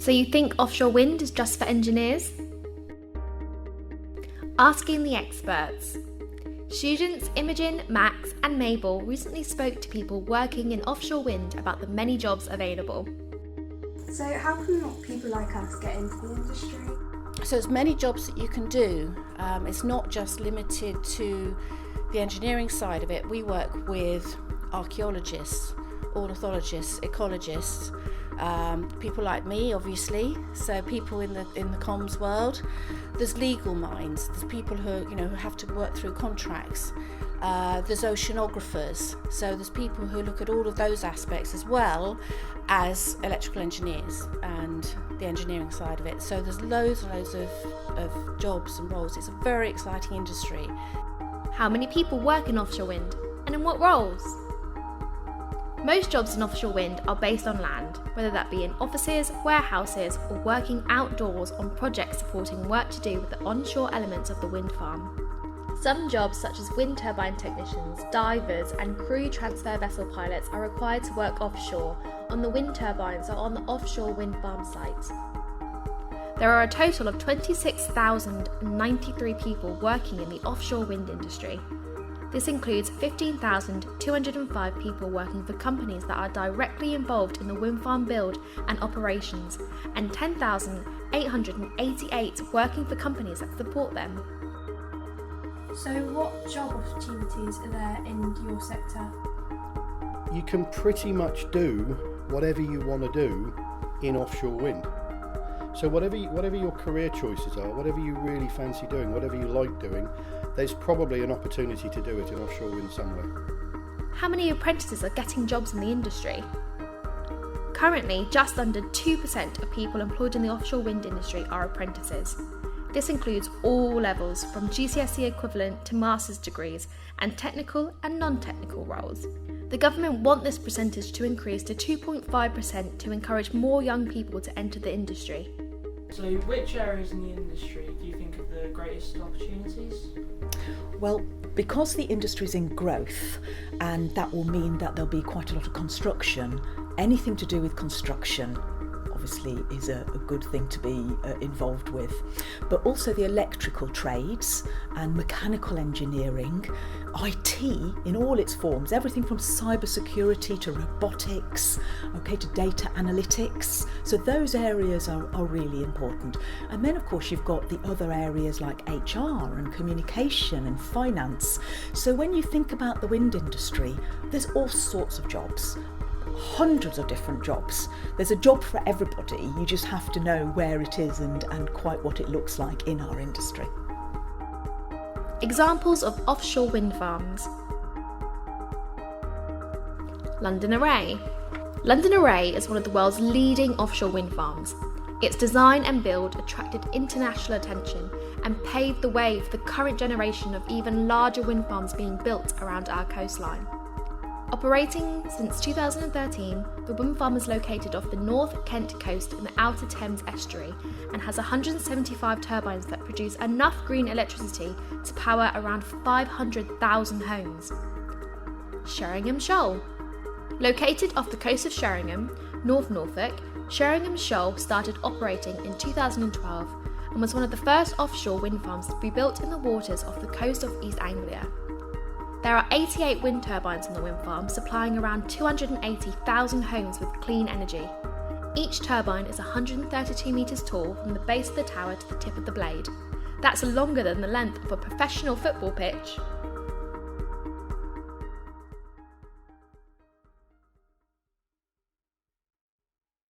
So you think offshore wind is just for engineers? Asking the experts. Students Imogen, Max and Mabel recently spoke to people working in offshore wind about the many jobs available. So how can people like us get into the industry? So there's many jobs that you can do. It's not just limited to the engineering side of it. We work with archaeologists, ornithologists, ecologists, people like me, obviously. So people in the comms world. There's legal minds. There's people who have to work through contracts. There's oceanographers. So there's people who look at all of those aspects as well as electrical engineers and the engineering side of it. So there's loads and loads of jobs and roles. It's a very exciting industry. How many people work in offshore wind and in what roles? Most jobs in offshore wind are based on land, whether that be in offices, warehouses, or working outdoors on projects supporting work to do with the onshore elements of the wind farm. Some jobs, such as wind turbine technicians, divers, and crew transfer vessel pilots, are required to work offshore on the wind turbines or on the offshore wind farm sites. There are a total of 26,093 people working in the offshore wind industry. This includes 15,205 people working for companies that are directly involved in the wind farm build and operations, and 10,888 working for companies that support them. So what job opportunities are there in your sector? You can pretty much do whatever you want to do in offshore wind. So whatever your career choices are, whatever you really fancy doing, whatever you like doing, there's probably an opportunity to do it in offshore wind somewhere. How many apprentices are getting jobs in the industry? Currently, just under 2% of people employed in the offshore wind industry are apprentices. This includes all levels, from GCSE equivalent to master's degrees, and technical and non-technical roles. The government want this percentage to increase to 2.5% to encourage more young people to enter the industry. So which areas in the industry do you think have the greatest opportunities? Well, because the industry's in growth, and that will mean that there'll be quite a lot of construction, anything to do with construction obviously is a good thing to be involved with. But also the electrical trades and mechanical engineering, IT in all its forms, everything from cybersecurity to robotics, to data analytics. So those areas are really important. And then of course you've got the other areas like HR and communication and finance. So when you think about the wind industry, there's all sorts of jobs. Hundreds of different jobs. There's a job for everybody. You just have to know where it is and quite what it looks like in our industry. Examples of offshore wind farms. London Array. London Array is one of the world's leading offshore wind farms. Its design and build attracted international attention and paved the way for the current generation of even larger wind farms being built around our coastline. Operating since 2013, the wind farm is located off the North Kent coast in the Outer Thames estuary and has 175 turbines that produce enough green electricity to power around 500,000 homes. Sheringham Shoal. Located off the coast of Sheringham, North Norfolk, Sheringham Shoal started operating in 2012 and was one of the first offshore wind farms to be built in the waters off the coast of East Anglia. There are 88 wind turbines on the wind farm, supplying around 280,000 homes with clean energy. Each turbine is 132 metres tall from the base of the tower to the tip of the blade. That's longer than the length of a professional football pitch.